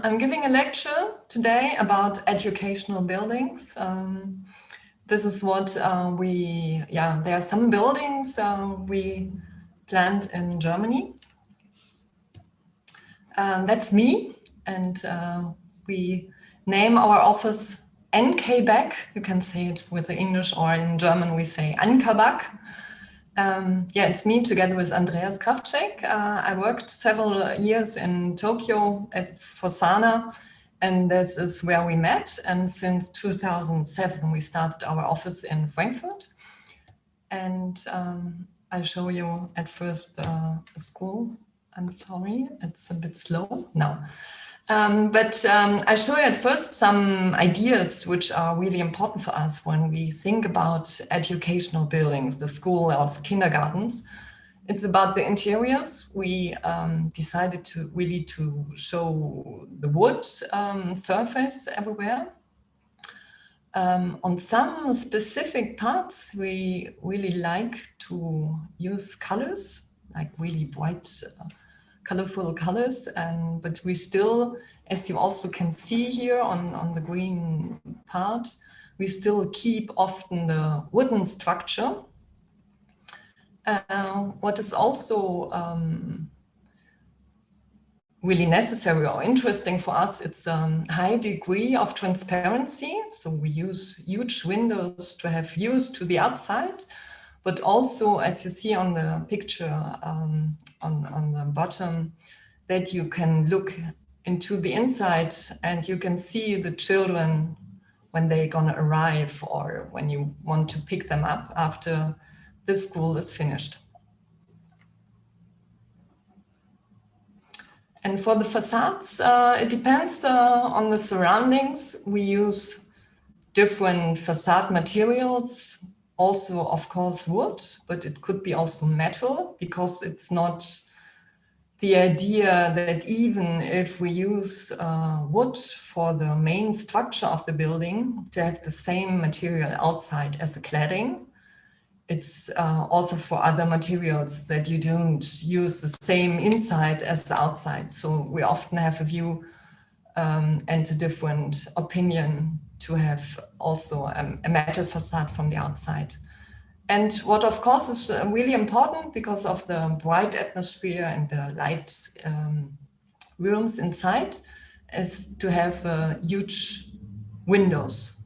I'm giving a lecture today about educational buildings. This is what there are some buildings we planned in Germany. That's me, and we name our office NKBAK. You can say it with the English, or in German we say NKBAK. It's me together with Andreas Krawczyk. I worked several years in Tokyo for SANAA, and this is where we met. And since 2007, we started our office in Frankfurt. And I'll show you at first a school. I'm sorry, it's a bit slow now. I show you at first some ideas which are really important for us when we think about educational buildings, the school or kindergartens. It's about the interiors. We decided to really show the wood surface everywhere. On some specific parts, we really like to use colors, like really bright, colorful colors, but we still, as you also can see here on the green part, we still keep often the wooden structure. What is also really necessary or interesting for us, it's a high degree of transparency. So we use huge windows to have views to the outside, but also, as you see on the picture on the bottom, that you can look into the inside and you can see the children when they're gonna arrive or when you want to pick them up after the school is finished. And for the facades, it depends on the surroundings. We use different facade materials. Also, of course, wood, but it could be also metal, because it's not the idea that even if we use wood for the main structure of the building to have the same material outside as the cladding, it's also for other materials that you don't use the same inside as the outside. So we often have a view and a different opinion to have also a metal facade from the outside. And what of course is really important, because of the bright atmosphere and the light rooms inside, is to have huge windows,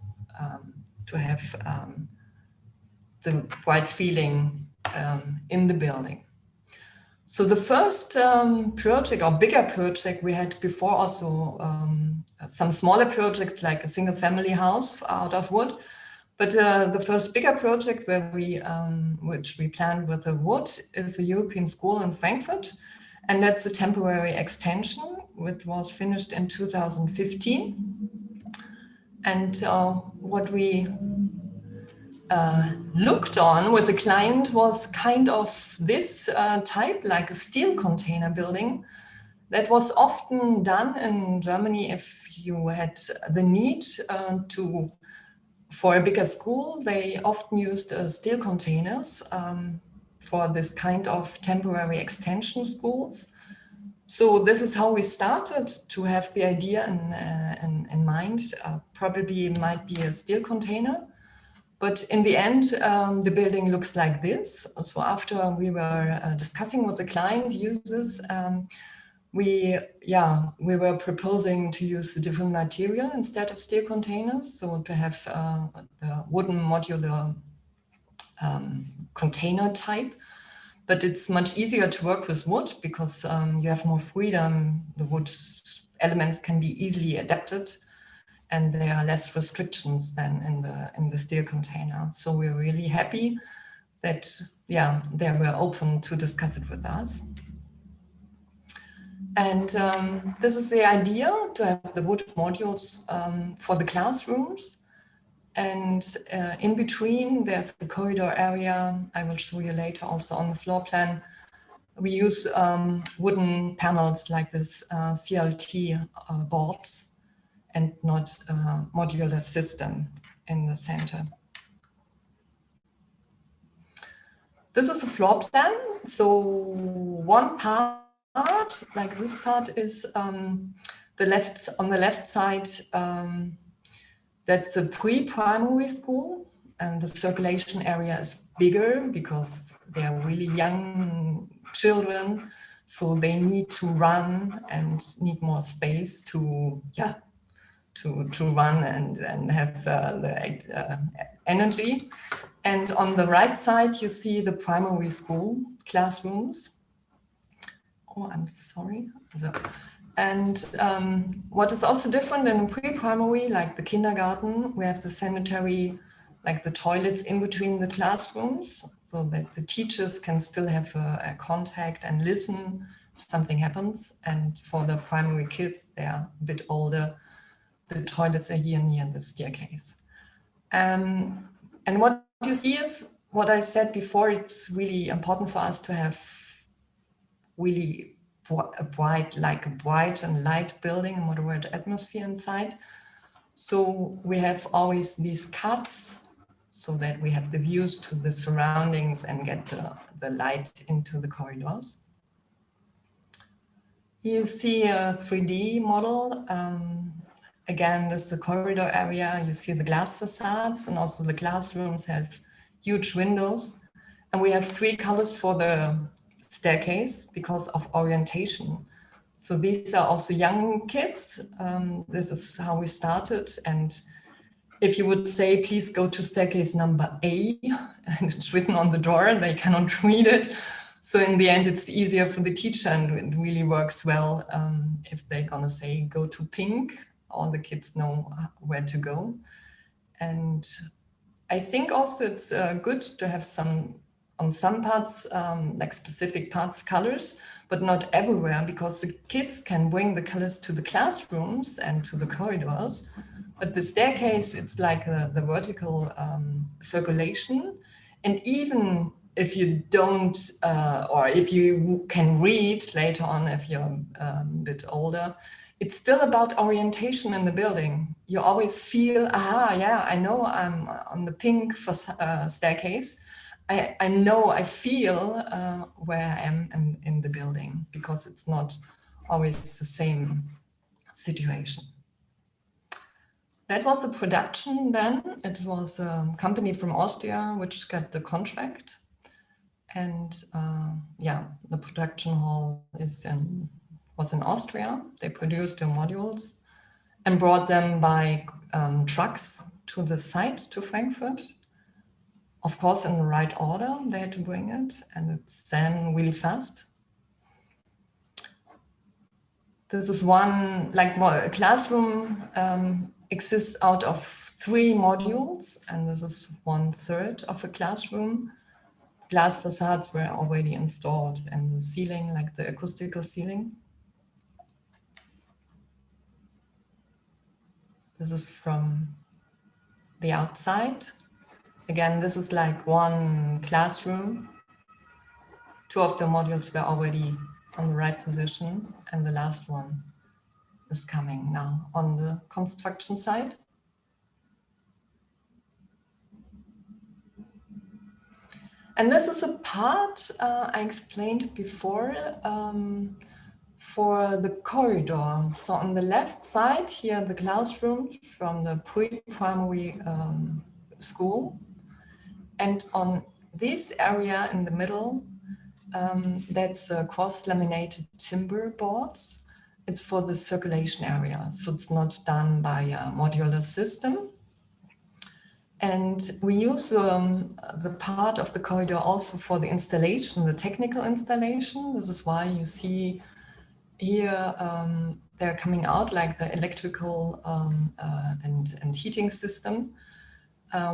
to have the bright feeling in the building. So the first project or bigger project we had before, also some smaller projects like a single family house out of wood. But the first bigger project where which we planned with the wood is a European school in Frankfurt. And that's a temporary extension, which was finished in 2015. And what we looked on with the client was kind of this type, like a steel container building. That was often done in Germany if you had the need for a bigger school. They often used steel containers for this kind of temporary extension schools. So this is how we started to have the idea in mind. Probably it might be a steel container. But in the end, the building looks like this. So after we were discussing with the client users, we were proposing to use a different material instead of steel containers. So to have the wooden modular container type. But it's much easier to work with wood because you have more freedom. The wood elements can be easily adapted, and there are less restrictions than in the steel container. So we're really happy that they were open to discuss it with us. And this is the idea, to have the wood modules for the classrooms. And in between, there's the corridor area. I will show you later also on the floor plan. We use wooden panels like this CLT boards, and not a modular system in the center. This is a floor plan. So one part, like this part, is On the left side, that's a pre-primary school, and the circulation area is bigger because they are really young children, so they need to run and need more space to run and have the energy. And on the right side, you see the primary school classrooms. Oh, I'm sorry. And what is also different in pre-primary, like the kindergarten, we have the sanitary, like the toilets in between the classrooms, so that the teachers can still have a contact and listen if something happens. And for the primary kids, they are a bit older, the toilets are here near the staircase. And what you see is what I said before, it's really important for us to have really a bright and light building, a moderate atmosphere inside. So we have always these cuts so that we have the views to the surroundings and get the light into the corridors. Here you see a 3D model. Again, this is the corridor area. You see the glass facades, and also the classrooms have huge windows. And we have 3 colors for the staircase because of orientation. So these are also young kids. This is how we started. And if you would say, please go to staircase number A, and it's written on the door, they cannot read it. So in the end, it's easier for the teacher, and it really works well if they're gonna say, go to pink, all the kids know where to go. And I think also it's good to have on some parts, like specific parts, colors, but not everywhere, because the kids can bring the colors to the classrooms and to the corridors. But the staircase, it's like the vertical circulation. And even if you don't, or if you can read later on, if you're a bit older, it's still about orientation in the building. You always feel, aha, yeah, I know I'm on the pink staircase. I know, I feel where I am in the building, because it's not always the same situation. That was a production then. It was a company from Austria which got the contract. And the production hall was in Austria. They produced the modules and brought them by trucks to the site, to Frankfurt. Of course, in the right order, they had to bring it, and it's then really fast. This is one, a classroom exists out of 3 modules, and this is 1/3 of a classroom. Glass facades were already installed, and the ceiling, like the acoustical ceiling. This is from the outside. Again, this is like one classroom. 2 of the modules were already on the right position, and the last one is coming now on the construction site. And this is a part I explained before for the corridor. So on the left side here, the classroom from the pre-primary school. And on this area in the middle, that's cross-laminated timber boards. It's for the circulation area. So it's not done by a modular system. And we use the part of the corridor also for the installation, the technical installation. This is why you see here they're coming out like the electrical and heating system.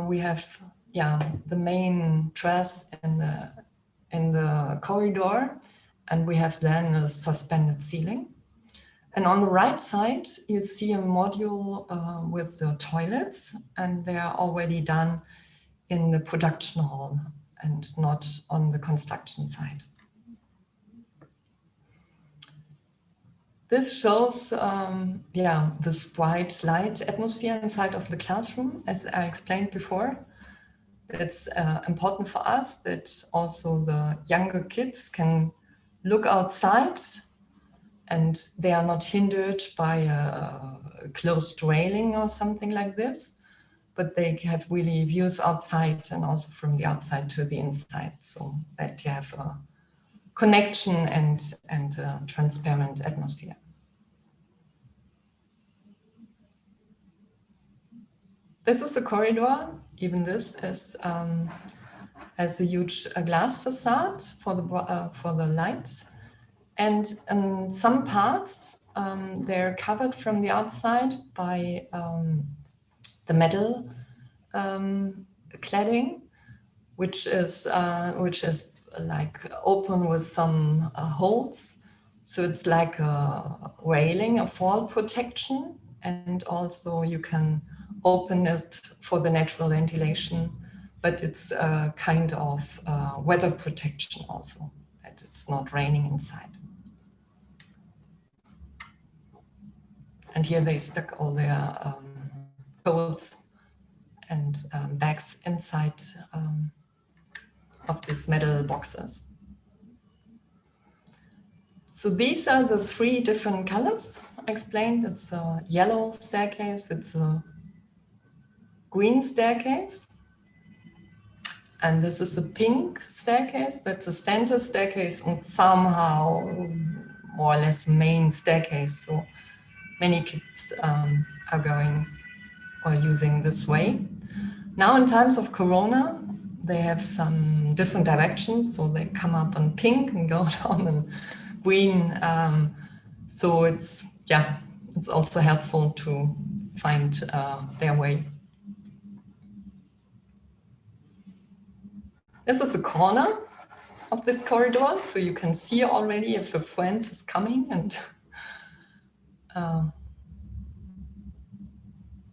We have the main truss in the corridor, and we have then a suspended ceiling. And on the right side, you see a module with the toilets, and they are already done in the production hall and not on the construction side. This shows, this bright light atmosphere inside of the classroom, as I explained before. It's important for us that also the younger kids can look outside and they are not hindered by a closed railing or something like this, but they have really views outside and also from the outside to the inside, so that you have a connection and a transparent atmosphere. This is a corridor. Even this is has a huge glass facade for the light, and in some parts they're covered from the outside by the metal cladding, which is like open with some holes. So it's like a railing, a fall protection, and also you can open it for the natural ventilation, but it's a kind of weather protection also, that it's not raining inside. And here they stuck all their coats and bags inside of these metal boxes. So these are the three different colors I explained. It's a yellow staircase, it's a green staircase, and this is a pink staircase. That's a standard staircase and somehow more or less main staircase. So many kids are going or using this way. Now in times of Corona, they have some different directions. So they come up on pink and go down in green. So it's also helpful to find their way. This is the corner of this corridor. So you can see already if a friend is coming and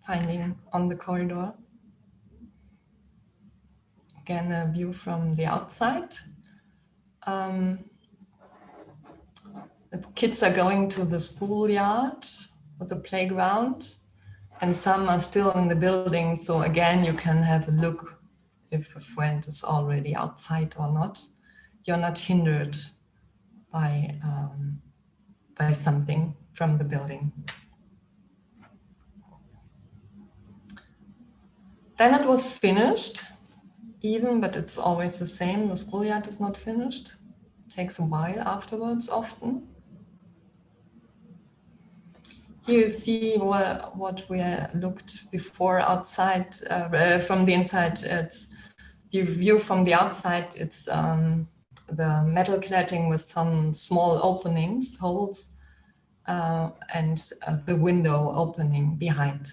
finding on the corridor. Again, a view from the outside. The kids are going to the schoolyard or the playground, and some are still in the building. So again, you can have a look if a friend is already outside or not. You're not hindered by something from the building. Then it was finished, but it's always the same. The schoolyard is not finished. It takes a while afterwards, often. Here you see what we looked before outside, from the inside. It's the view from the outside. It's the metal cladding with some small openings, holes, and the window opening behind.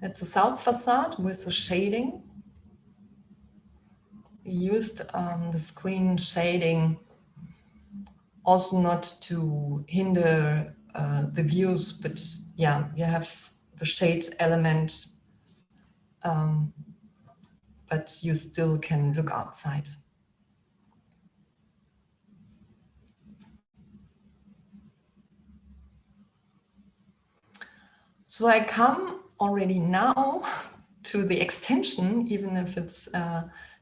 It's a south facade with a shading. We used the screen shading also not to hinder the views, but yeah, you have the shade element, but you still can look outside. So I come already now to the extension, even if it's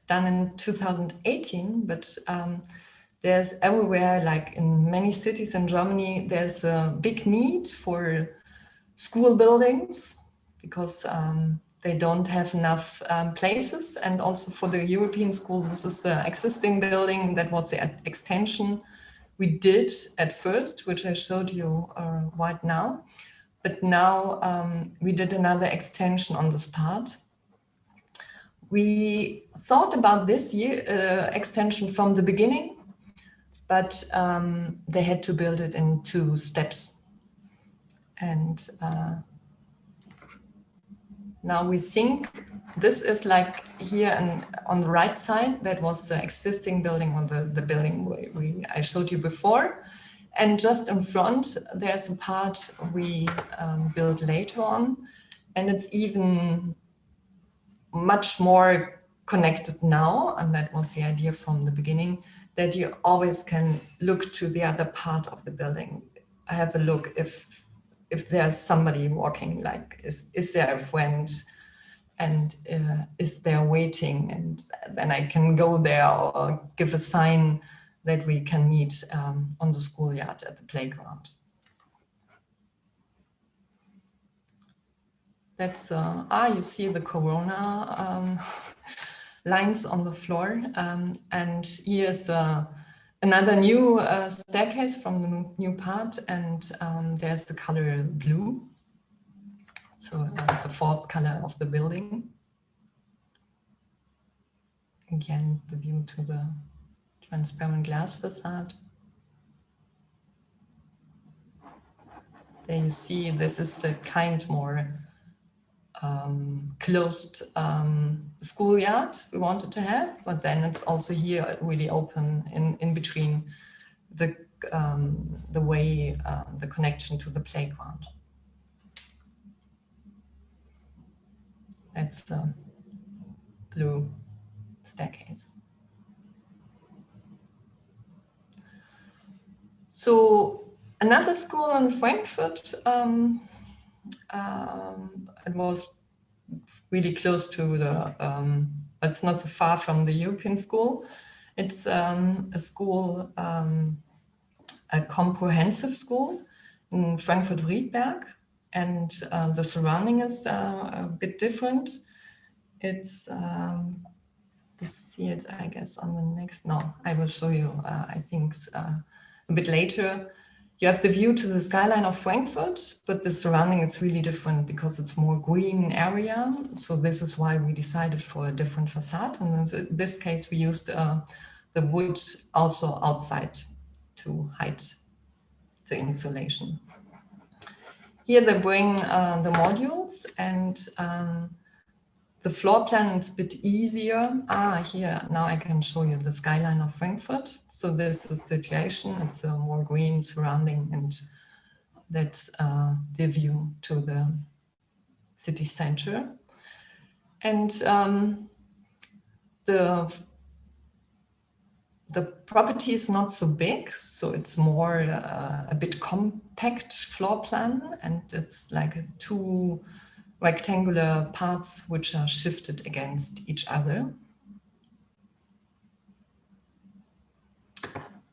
done in 2018, but there's everywhere, like in many cities in Germany, there's a big need for school buildings because they don't have enough places. And also for the European school, this is the existing building that was the extension we did at first, which I showed you right now. But now we did another extension on this part. We thought about this extension from the beginning, but they had to build it in 2 steps. And now we think this is like here and on the right side, that was the existing building on the building I showed you before. And just in front, there's a part we built later on, and it's even much more connected now. And that was the idea from the beginning, that you always can look to the other part of the building. Have a look if there's somebody walking, like is there a friend and is there waiting, and then I can go there or give a sign that we can meet on the schoolyard at the playground. That's, you see the Corona lines on the floor. And here's another new staircase from the new part, and there's the color blue. So the fourth color of the building. Again, the view to the transparent glass facade. There you see, this is the kind more closed schoolyard we wanted to have, but then it's also here really open in between the way, the connection to the playground. That's the blue staircase. So another school in Frankfurt, it was really close to the, it's not so far from the European school. It's a school, a comprehensive school in Frankfurt-Riedberg, and the surrounding is a bit different. It's, you see it, I guess, on the next, no, I will show you, I think, a bit later. You have the view to the skyline of Frankfurt, but the surrounding is really different because it's more green area. So this is why we decided for a different facade. And in this case, we used the wood also outside to hide the insulation. Here they bring the modules, and the floor plan is a bit easier. Here, now I can show you the skyline of Frankfurt. So this is the situation, it's a more green surrounding, and that's the view to the city center. And the property is not so big, so it's more a bit compact floor plan, and it's like two rectangular parts which are shifted against each other.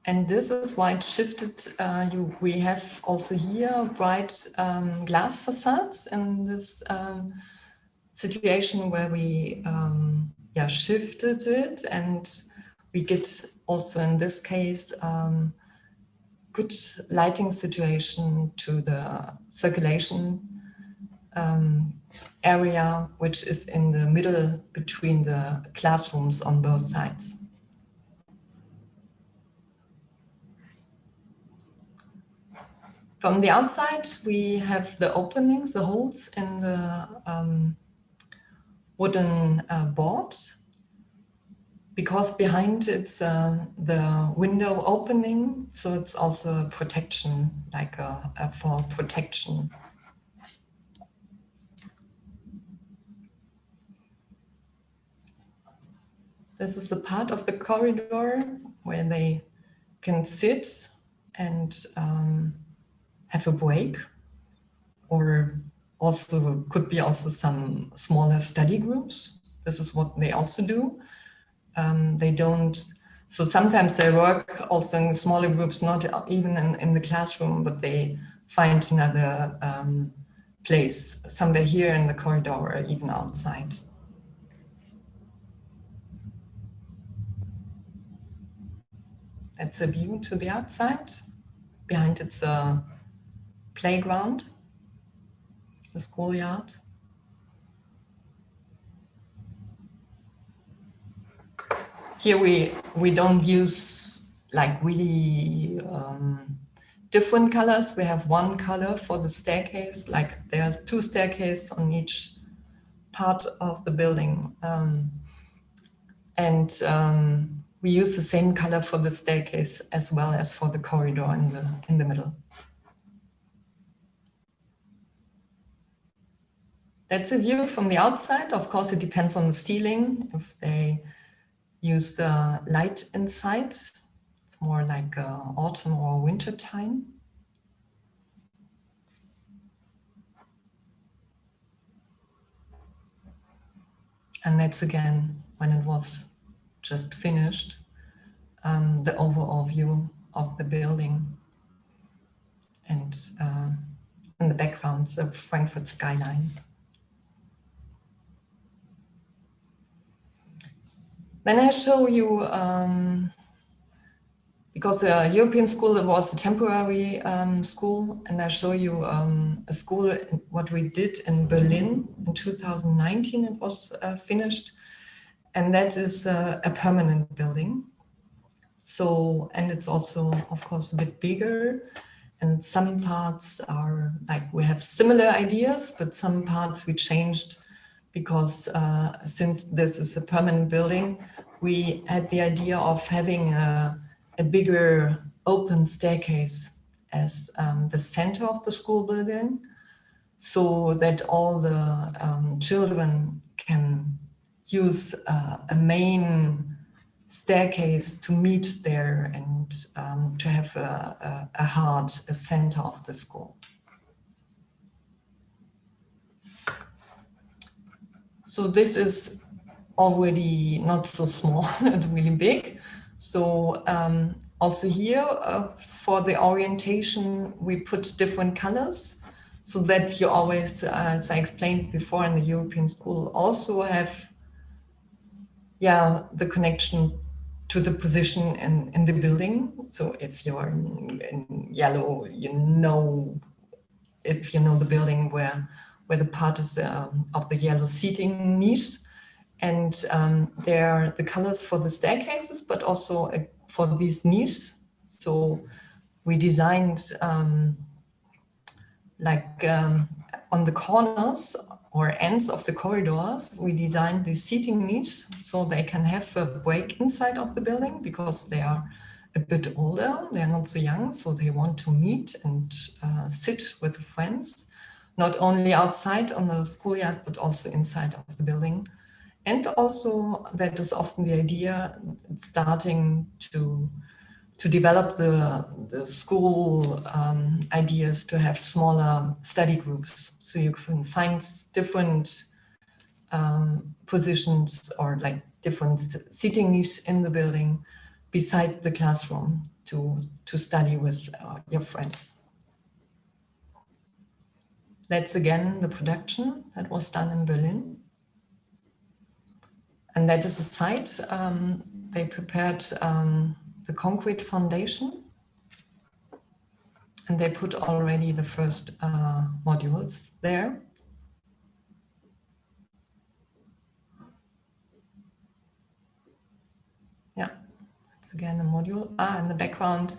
And this is why it's shifted. We have also here bright glass facades in this situation where we shifted it, and we get also in this case good lighting situation to the circulation area, which is in the middle between the classrooms on both sides. From the outside, we have the openings, the holes in the wooden board, because behind it's the window opening, so it's also a protection, like a fall protection. This is the part of the corridor where they can sit and have a break, or also could be also some smaller study groups. This is what they also do. They don't, so sometimes they work also in smaller groups, not even in the classroom, but they find another place, somewhere here in the corridor or even outside. That's a view to the outside. Behind it's a playground, the schoolyard. Here we don't use like really different colors. We have one color for the staircase, like there's two staircases on each part of the building. We use the same color for the staircase as well as for the corridor in the middle. That's a view from the outside. Of course, it depends on the ceiling. If they use the light inside, it's more like autumn or winter time. And that's again, when it was just finished, the overall view of the building. And in the background, the Frankfurt skyline. Then I show you, because the European school was a temporary school, and I show you a school, what we did in Berlin in 2019, it was finished. And that is a permanent building. So, and it's also, of course, a bit bigger. And some parts are like, we have similar ideas, but some parts we changed because since this is a permanent building, we had the idea of having a bigger open staircase as the center of the school building, so that all the children can use a main staircase to meet there and to have a heart, a center of the school. So this is already not so small, it's really big. So also here for the orientation, we put different colors so that you always, as I explained before in the European school, also have the connection to the position in the building. So if you're in yellow, you know, if you know the building where the part is of the yellow seating niche. And there are the colors for the staircases, but also for these niches. So we designed on the corners or ends of the corridors, we designed the seating niche so they can have a break inside of the building because they are a bit older, they're not so young, so they want to meet and sit with friends, not only outside on the schoolyard, but also inside of the building. And also that is often the idea, starting to develop the school ideas to have smaller study groups. So you can find different positions or like different seating niches in the building beside the classroom to study with your friends. That's again the production that was done in Berlin. And that is a site. They prepared the concrete foundation, and they put already the first modules there. Yeah, it's again a module. In the background,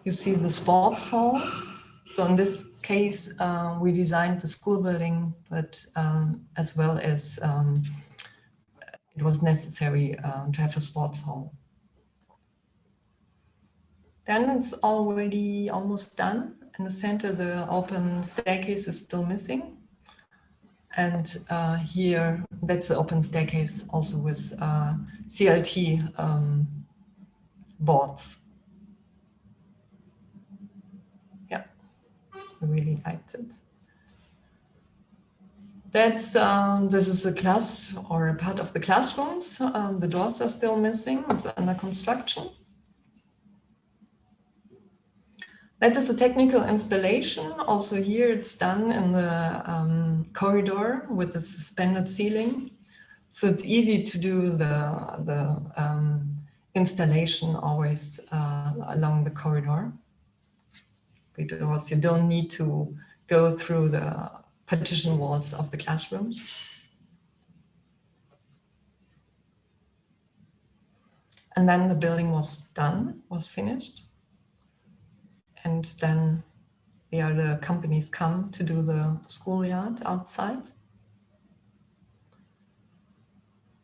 you see the sports hall. So in this case, we designed the school building, but as well as it was necessary to have a sports hall. Then it's already almost done. In the center, the open staircase is still missing. And here, that's the open staircase also with CLT boards. Yeah, I really liked it. That's, this is a class or a part of the classrooms. The doors are still missing, it's under construction. That is a technical installation. Also here it's done in the corridor with the suspended ceiling. So it's easy to do the installation always along the corridor, because you don't need to go through the partition walls of the classrooms. And then the building was done, was finished. And then the other companies come to do the schoolyard outside.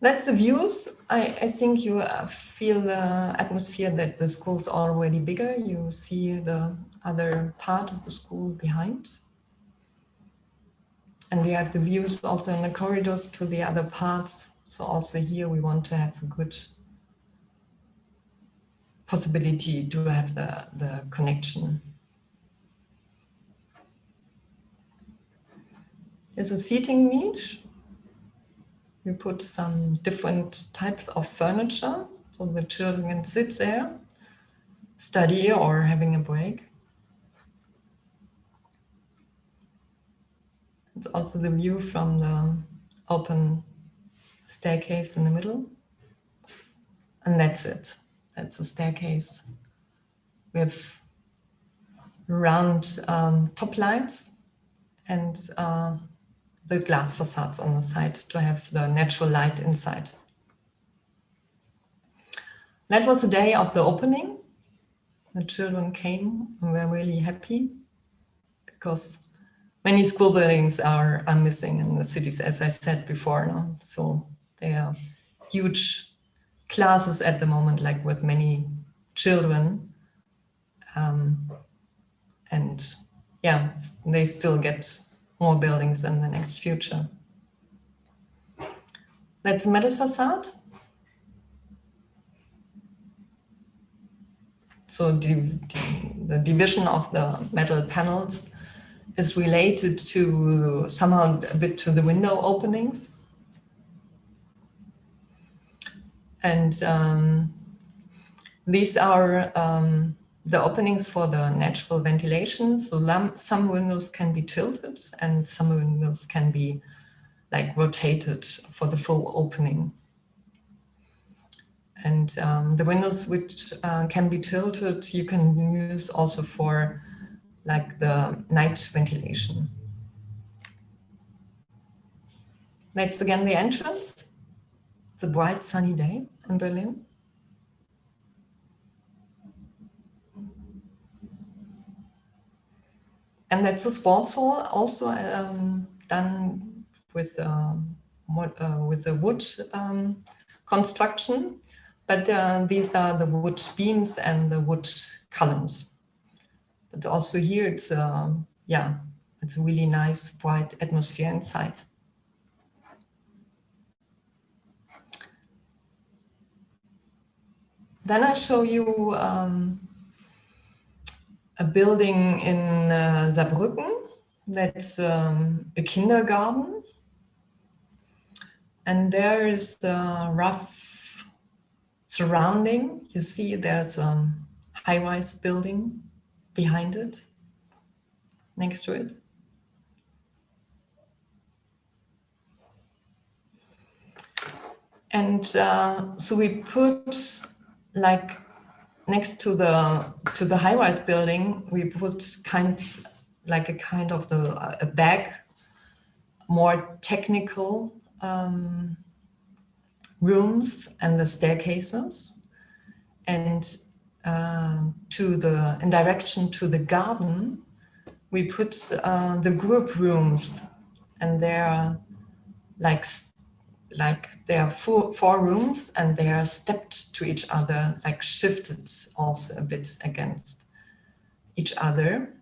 That's the views. I think you feel the atmosphere that the school's already bigger. You see the other part of the school behind. And we have the views also in the corridors to the other parts. So also here we want to have a good possibility to have the connection. There's a seating niche. we put some different types of furniture, so the children can sit there, study or having a break. It's also the view from the open staircase in the middle. And that's it. That's a staircase with round top lights and the glass facades on the side to have the natural light inside. That was the day of the opening. The children came and were really happy because many school buildings are missing in the cities, as I said before. No? So there are huge classes at the moment, like with many children. And yeah, they still get more buildings in the next future. That's a metal facade. So the division of the metal panels is related to somehow a bit to the window openings. And these are the openings for the natural ventilation. So some windows can be tilted and some windows can be like rotated for the full opening. And the windows which can be tilted, you can use also for like the night ventilation. That's again the entrance. It's a bright sunny day in Berlin. And that's a sports hall, also done with a wood construction. But these are the wood beams and the wood columns. But also here, it's it's a really nice, bright atmosphere inside. Then I show you a building in Saarbrücken. That's a kindergarten. And there is the rough surrounding. You see there's a high-rise building behind it, next to it. And so we put like next to the high-rise building, we put a bag, more technical rooms and the staircases, and in direction to the garden, we put the group rooms, and they're there are four rooms, and they are stepped to each other, like shifted also a bit against each other.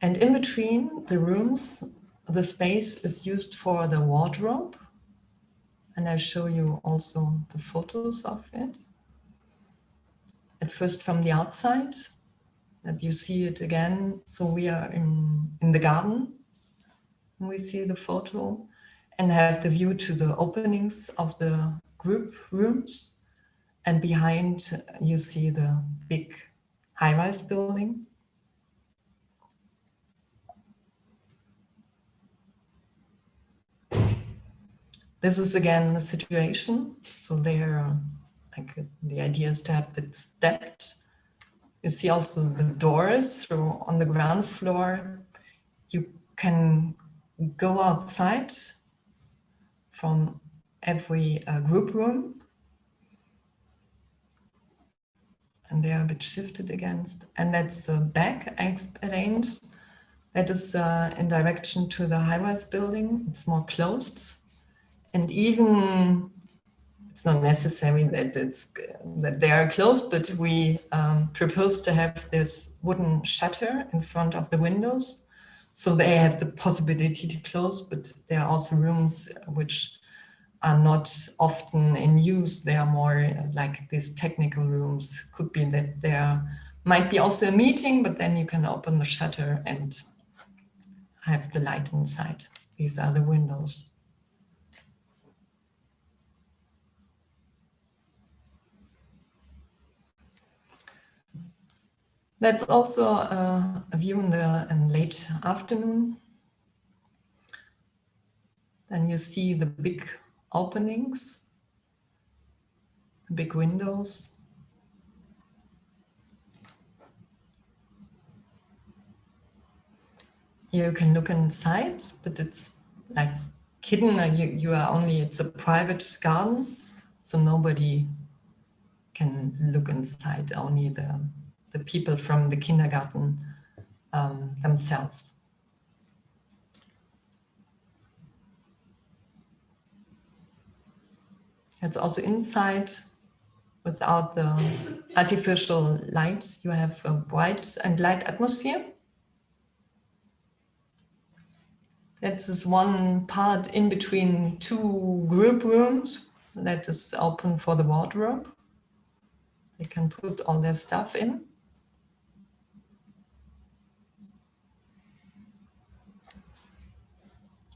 And in between the rooms, the space is used for the wardrobe. And I'll show you also the photos of it. At first from the outside, that you see it again. So we are in the garden, and we see the photo, and have the view to the openings of the group rooms. And behind you see the big high-rise building. This is again the situation. So there, the idea is to have it stepped. You see also the doors. So on the ground floor, you can go outside from every group room. And they are a bit shifted against. And that's the back I explained. That is in direction to the high-rise building. It's more closed. And even it's not necessary that they are closed, but we propose to have this wooden shutter in front of the windows. So they have the possibility to close, but there are also rooms which are not often in use. They are more like these technical rooms. Could be that there might be also a meeting, but then you can open the shutter and have the light inside. These are the windows. That's also a view in the late afternoon. Then you see the big openings, the big windows. You can look inside, but it's like hidden. You are only, it's a private garden, so nobody can look inside, only the people from the kindergarten themselves. It's also inside without the artificial light. You have a bright and light atmosphere. That's this one part in between two group rooms that is open for the wardrobe. They can put all their stuff in.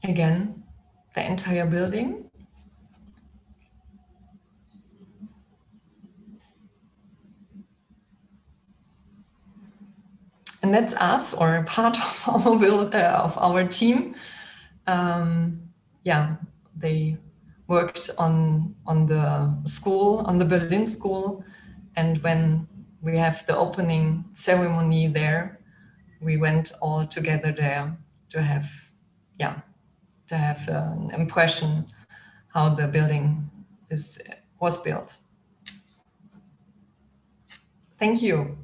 Again, the entire building. And that's us, or part of our team. Yeah, they worked on the school, on the Berlin school, and when we have the opening ceremony there, we went all together there to have, yeah, to have an impression how the building was built. Thank you.